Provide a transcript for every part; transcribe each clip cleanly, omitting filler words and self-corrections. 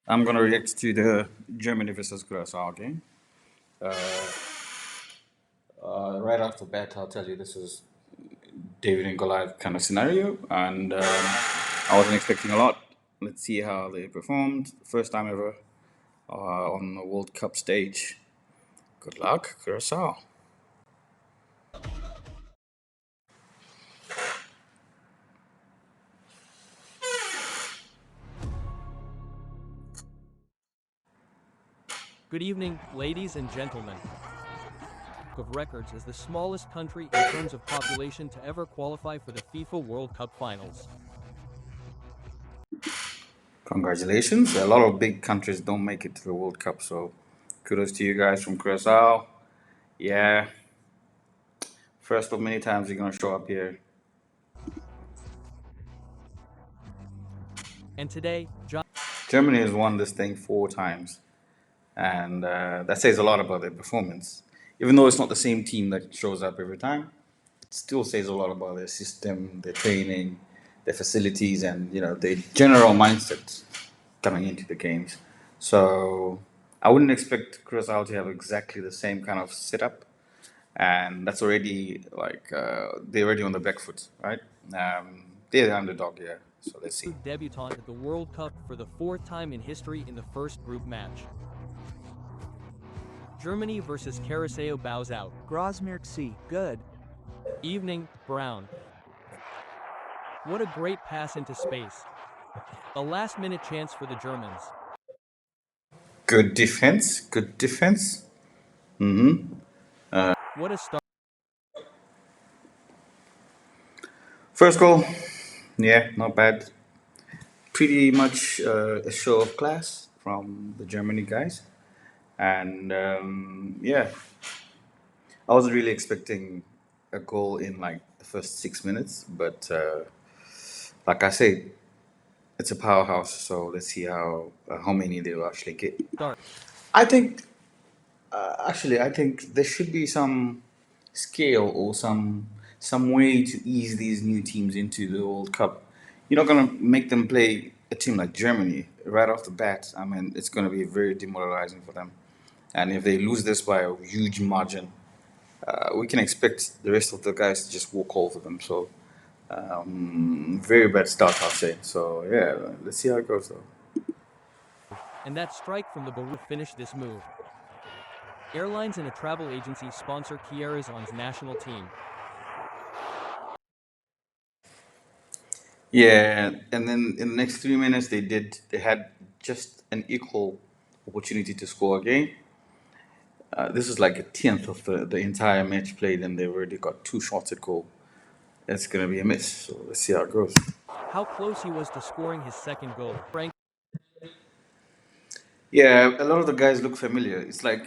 I'm gonna react to the Germany versus Curaçao game. Right off the bat, I'll tell you this is David and Goliath kind of scenario, and I wasn't expecting a lot. Let's see how they performed. First time ever on the World Cup stage. Good luck, Curaçao. Good evening, ladies and gentlemen. Of records is the smallest country in terms of population to ever qualify for the FIFA World Cup finals. Congratulations. A lot of big countries don't make it to the World Cup, so kudos to you guys from Curaçao. Yeah, first of many times you're gonna show up here. And today, Germany has won this thing 4 times, and that says a lot about their performance. Even though it's not the same team that shows up every time, it still says a lot about their system, their training, their facilities, and their general mindset coming into the games. So I wouldn't expect Curaçao to have exactly the same kind of setup, and that's already like they're already on the back foot, right? They're the underdog here, so let's see. debutant at the World Cup for the fourth time in history in the first group match. Germany versus Curaçao bows out. Grosmercy, good. Evening, Brown. What a great pass into space. A last-minute chance for the Germans. Good defense, good defense. What a start. First goal, yeah, not bad. Pretty much a show of class from the Germany guys, and yeah, I wasn't really expecting a goal in like the first 6 minutes, but like I said, it's a powerhouse. So let's see how many they will actually get. I think I think there should be some scale or some way to ease these new teams into the World Cup. You're not gonna make them play a team like Germany right off the bat. I mean, it's gonna be very demoralizing for them. And if they lose this by a huge margin, we can expect the rest of the guys to just walk over them. So very bad start, I'll say. So yeah, let's see how it goes though. And that strike from the Baru finished this move. Airlines and a travel agency sponsor Curaçao's national team. Yeah, and then in the next 3 minutes they had just an equal opportunity to score again. This is like a tenth of the entire match played, and they already got 2 shots at goal. That's gonna be a miss. So let's see how it goes. How close he was to scoring his second goal. Frank, Yeah, a lot of the guys look familiar. It's like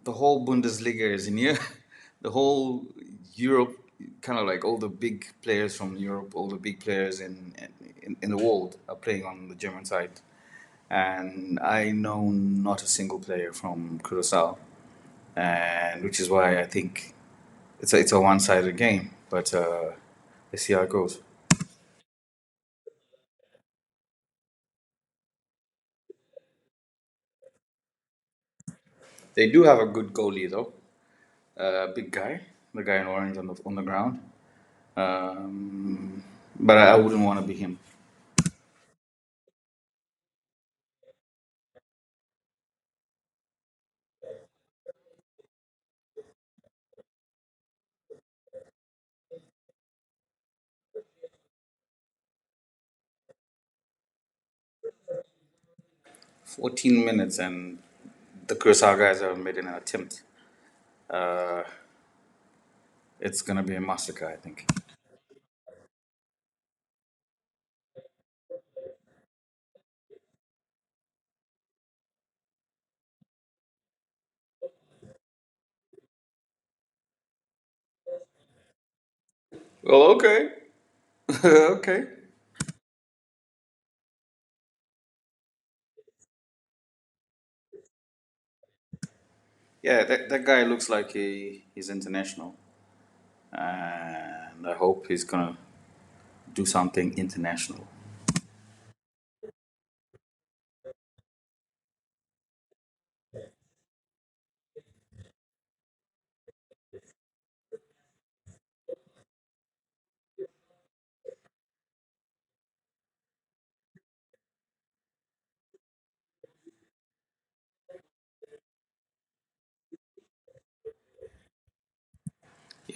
the whole Bundesliga is in here. The whole Europe, kind of like all the big players from Europe, all the big players in the world are playing on the German side. And I know not a single player from Curaçao, and which is why I think it's a one-sided game. But let's see how it goes. They do have a good goalie though, big guy, the guy in orange on the ground. Um, but I wouldn't want to be him. 14 minutes and the Curacao guys haven't made an attempt. Uh, it's gonna be a massacre, I think. Well, okay, okay. Yeah, that guy looks like he's international, and I hope he's gonna do something international.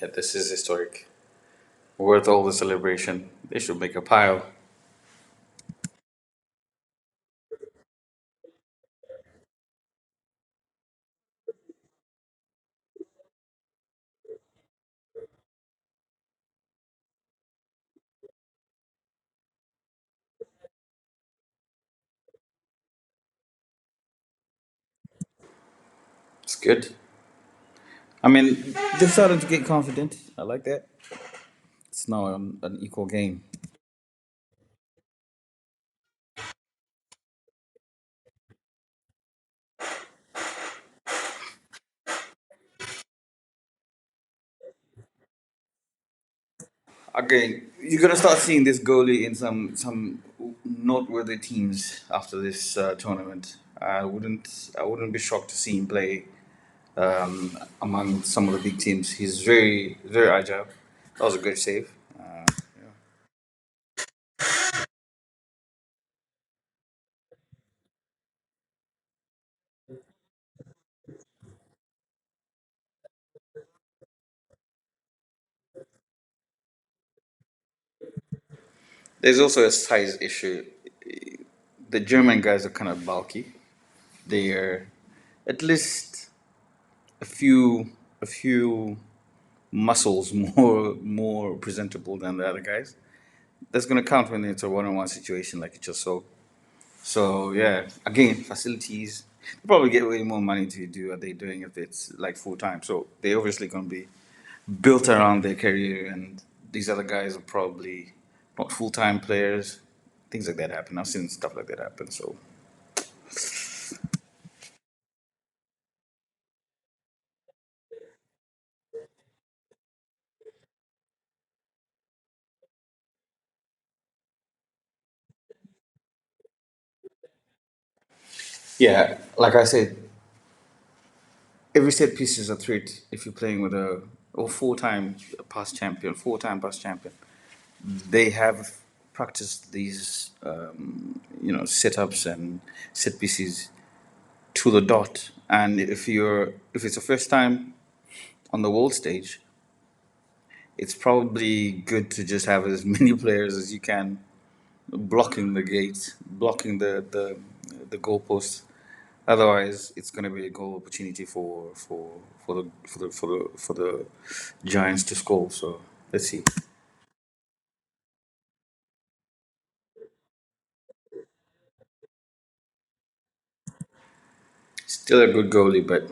Yeah, this is historic. Worth all the celebration. They should make a pile. It's good. I mean, they're starting to get confident. I like that. It's now an equal game. Again, you're gonna start seeing this goalie in some noteworthy teams after this tournament. I wouldn't be shocked to see him play among some of the big teams. He's very agile. That was a good save. There's also a size issue. The German guys are kind of bulky. They are at least a few a few muscles more presentable than the other guys. That's gonna count when it's a one-on-one situation like you just saw. So yeah, again, facilities. They probably get way more money to do what they're doing if it's like full time. So they're obviously gonna be built around their career, and these other guys are probably not full time players. Things like that happen. I've seen stuff like that happen. So yeah, like I said, every set piece is a threat if you're playing with a or full time past champion. They have practiced these setups and set pieces to the dot. And if it's the first time on the world stage, it's probably good to just have as many players as you can blocking the gate, blocking the goalpost. Otherwise, it's going to be a goal opportunity for the Giants to score. So let's see. Still a good goalie, but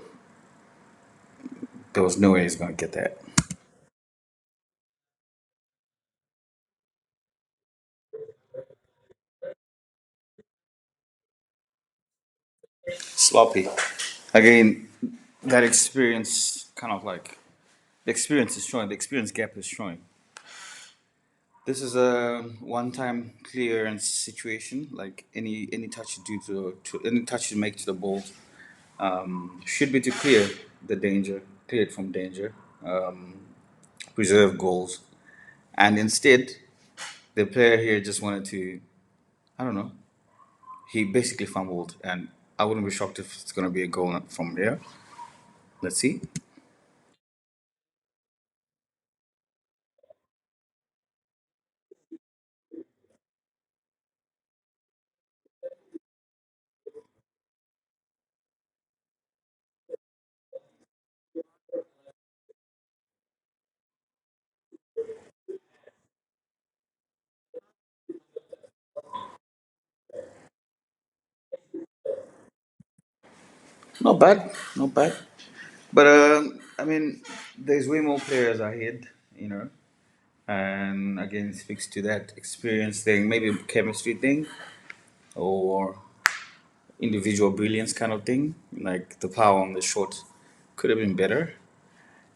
there was no way he's going to get that. Sloppy. Again, that experience kind of like the experience is showing. The experience gap is showing. This is a one-time clearance situation. Like any touch you do to any touch you make to the ball should be to clear the danger, clear it from danger, preserve goals, and instead the player here just wanted to. I don't know. He basically fumbled, and I wouldn't be shocked if it's going to be a goal from there. Let's see. Not bad, not bad. But I mean, there's way more players ahead, you know, and again, it speaks to that experience thing, maybe a chemistry thing, or individual brilliance kind of thing. Like the power on the shot could have been better,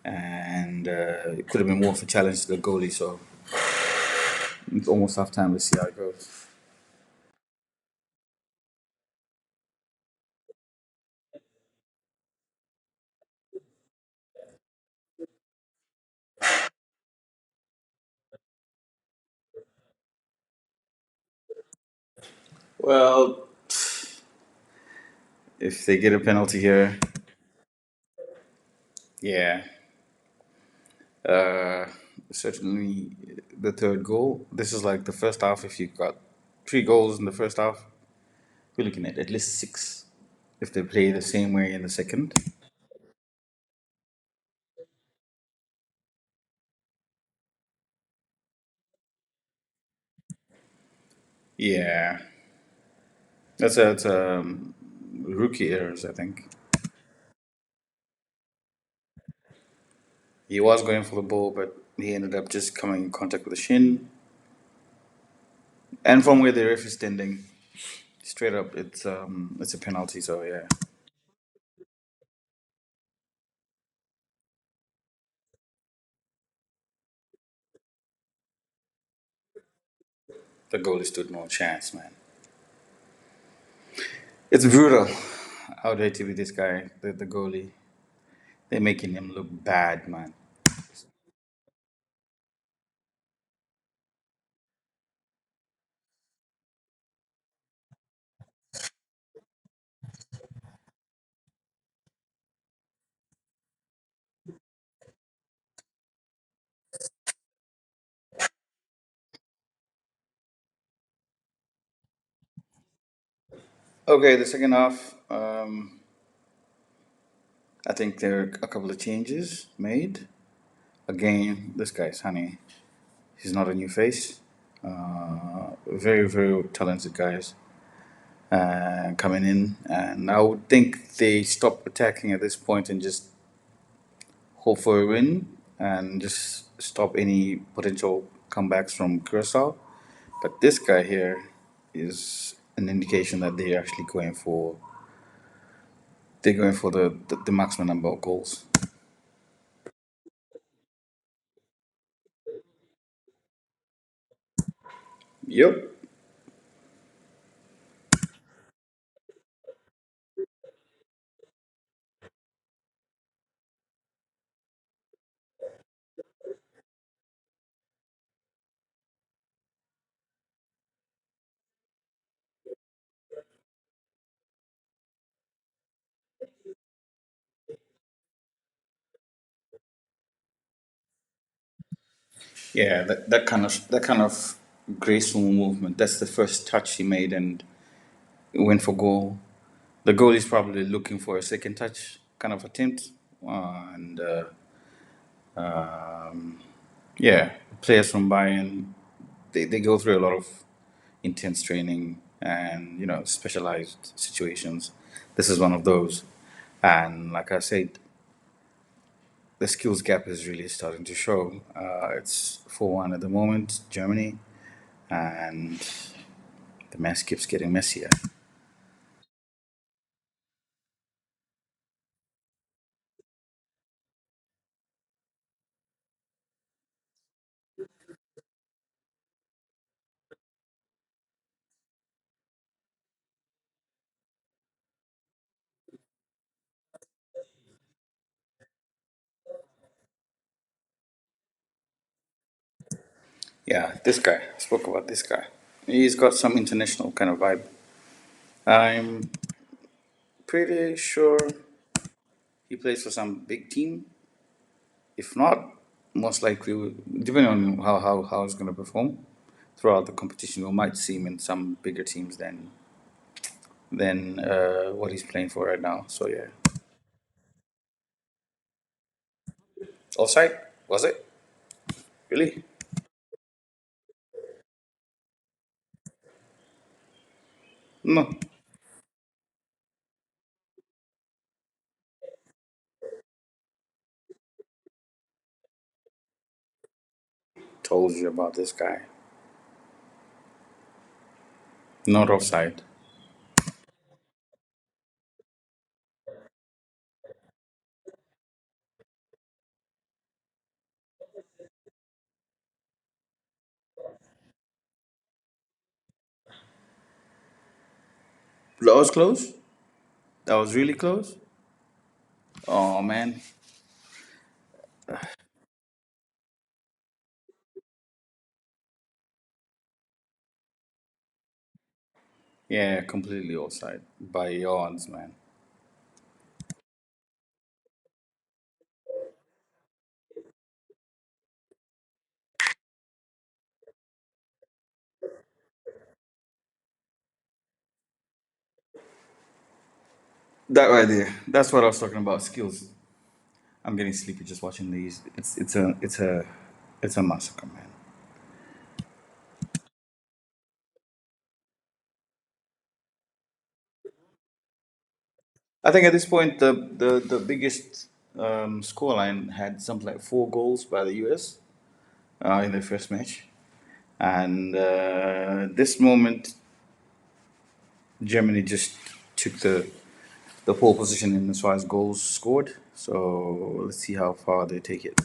and it could have been more of a challenge to the goalie. So it's almost half time. Let's see how it goes. Well, if they get a penalty here, yeah, Uh, Certainly, the third goal. This is like the first half. If you got three goals in the first half, we're looking at least six if they play the same way in the second. Yeah, that's rookie errors. I think he was going for the ball, but he ended up just coming in contact with the shin. And from where the ref is standing, straight up, it's a penalty. So yeah, the goalie stood no chance, man. It's brutal. How they to be this guy, the goalie. They're making him look bad, man. Okay, the second half. I think there are a couple of changes made. Again, this guy's honey. He's not a new face. Very, very talented guys coming in, and I would think they stop attacking at this point and just hope for a win and just stop any potential comebacks from Curacao. But this guy here is an indication that they're going for the maximum number of goals. Yep. Yeah, that kind of graceful movement. That's the first touch he made and went for goal. The goal is probably looking for a second touch kind of attempt, and yeah, players from Bayern they go through a lot of intense training and specialized situations. This is one of those, and like I said, the skills gap is really starting to show. It's 4-1 at the moment, Germany, and the mess keeps getting messier. Yeah, this guy. I spoke about this guy. He's got some international kind of vibe. I'm pretty sure he plays for some big team. If not, most likely, depending on how he's going to perform throughout the competition, we might see him in some bigger teams than what he's playing for right now. So yeah, offside was it really? No, told you about this guy. Not offside. That was close. That was really close. Oh man. Yeah, completely offside by yards, man. That right there. That's what I was talking about. Skills. I'm getting sleepy just watching these. It's a massacre, man. I think at this point the biggest scoreline had something like 4 goals by the US in their first match, and this moment Germany just took the pole position in as far as goals scored. So let's see how far they take it.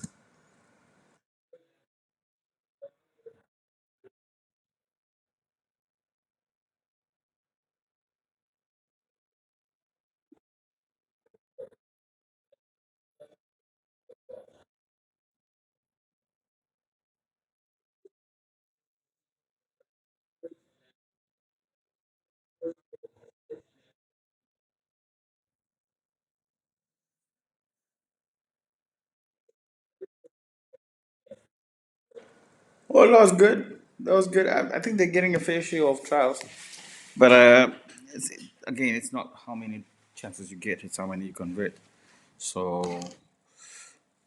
Well, that was good. That was good. I think they're getting a fair share of trials, but it's, again, it's not how many chances you get; it's how many you convert. So,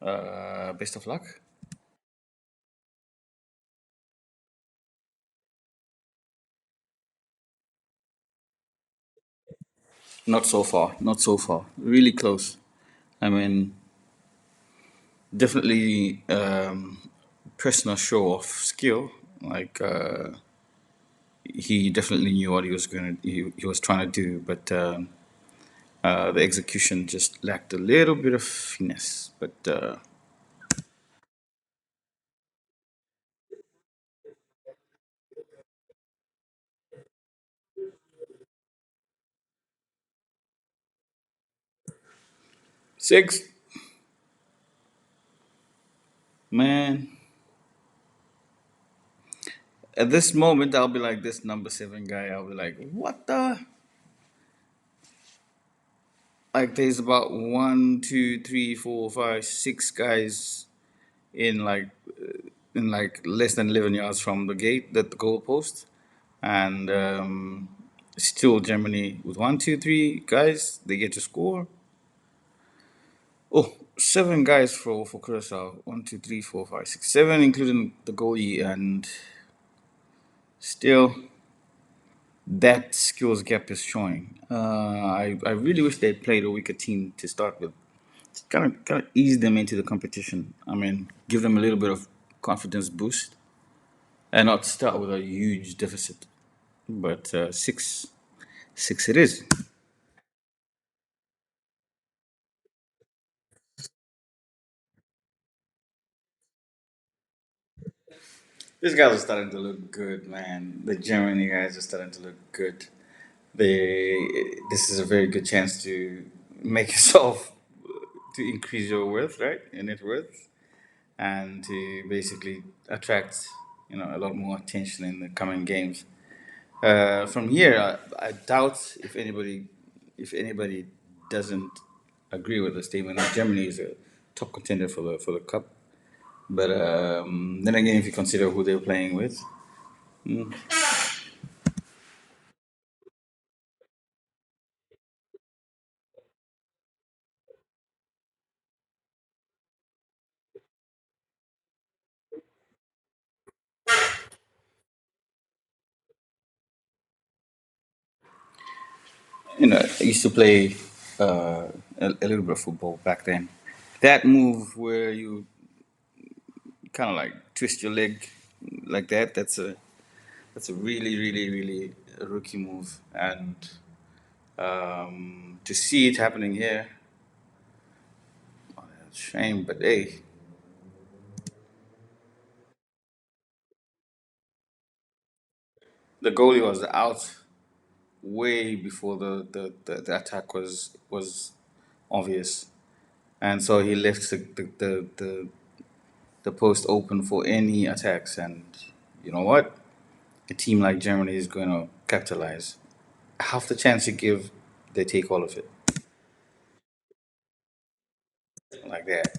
best of luck. Not so far. Not so far. Really close. I mean, definitely personal show of skill. Like he definitely knew what he was trying to do, but the execution just lacked a little bit of finesse. But 6, man. At this moment, I'll be like this number 7 guy. I'll be like, what the? Like, there's about one, two, three, four, five, 6 guys in like less than 11 yards from the gate, that the goal post, and still Germany with one, two, three guys, they get to score. Oh, 7 guys for Curacao. One, two, three, four, five, six, 7, including the goalie, and still that skills gap is showing. I really wish they played a weaker team to start with. Kind of ease them into the competition. I mean, give them a little bit of confidence boost, and not start with a huge deficit. But 6 it is. These guys are starting to look good, man. The Germany guys are starting to look good. This is a very good chance to make yourself to increase your worth, right? Your net worth, and to basically attract a lot more attention in the coming games. From here, I doubt if anybody doesn't agree with the statement that Germany is a top contender for the cup. But then again, if you consider who they're playing with, I used to play a little bit of football back then. That move where you kind of like twist your leg like that, that's a really, really, really a rookie move. And to see it happening here, shame. But hey, the goalie was out way before the attack was obvious, and so he left the post open for any attacks. And you know what? A team like Germany is going to capitalize. Half the chance you give, they take all of it, like that.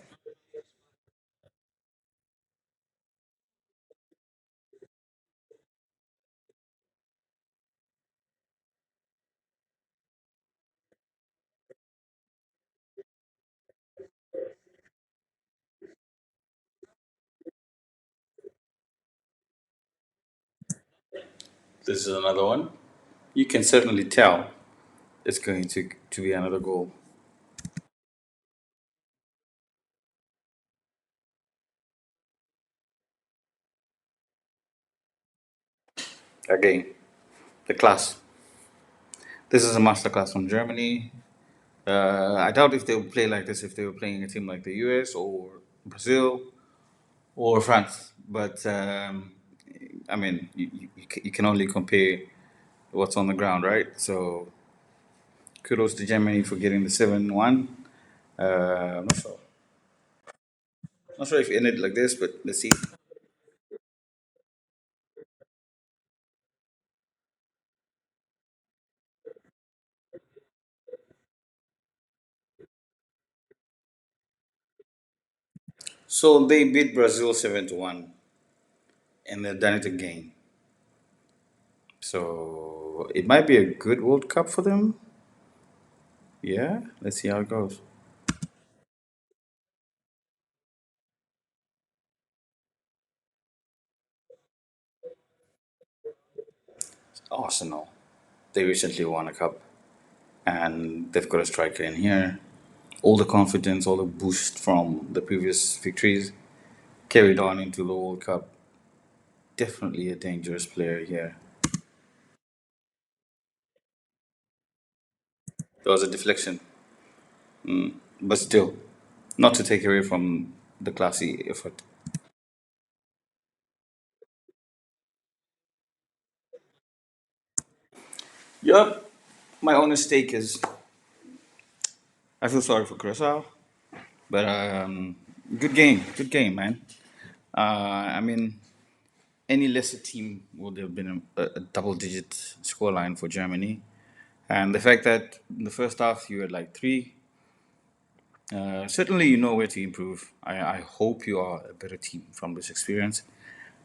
This is another one. You can certainly tell it's going to be another goal. Again, the class. This is a masterclass from Germany. I doubt if they would play like this if they were playing a team like the US or Brazil or France. But I mean, you can only compare what's on the ground, right? So kudos to Germany for getting the 7-1. I'm not sure. Not sure if it ended like this, but let's see. So they beat Brazil 7-1, and they've done it again. So it might be a good World Cup for them. Yeah, let's see how it goes. Arsenal. They recently won a cup, and they've got a striker in here. All the confidence, all the boost from the previous victories carried on into the World Cup. Definitely a dangerous player here. There was a deflection, but still, not to take away from the classy effort. Yup, my honest take is I feel sorry for Curaçao, but good game, man. I mean, any lesser team would have been a double-digit scoreline for Germany, and the fact that in the first half you had like three, certainly you know where to improve. I hope you are a better team from this experience.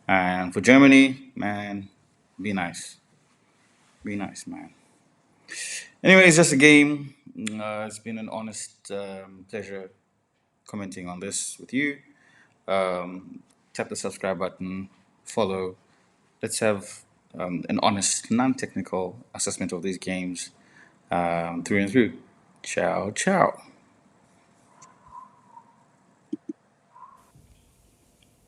And for Germany, man, be nice, be nice, man. Anyway, it's just a game. It's been an honest pleasure commenting on this with you. Tap the subscribe button, follow. Let's have an honest, non technical assessment of these games through and through. Ciao, ciao.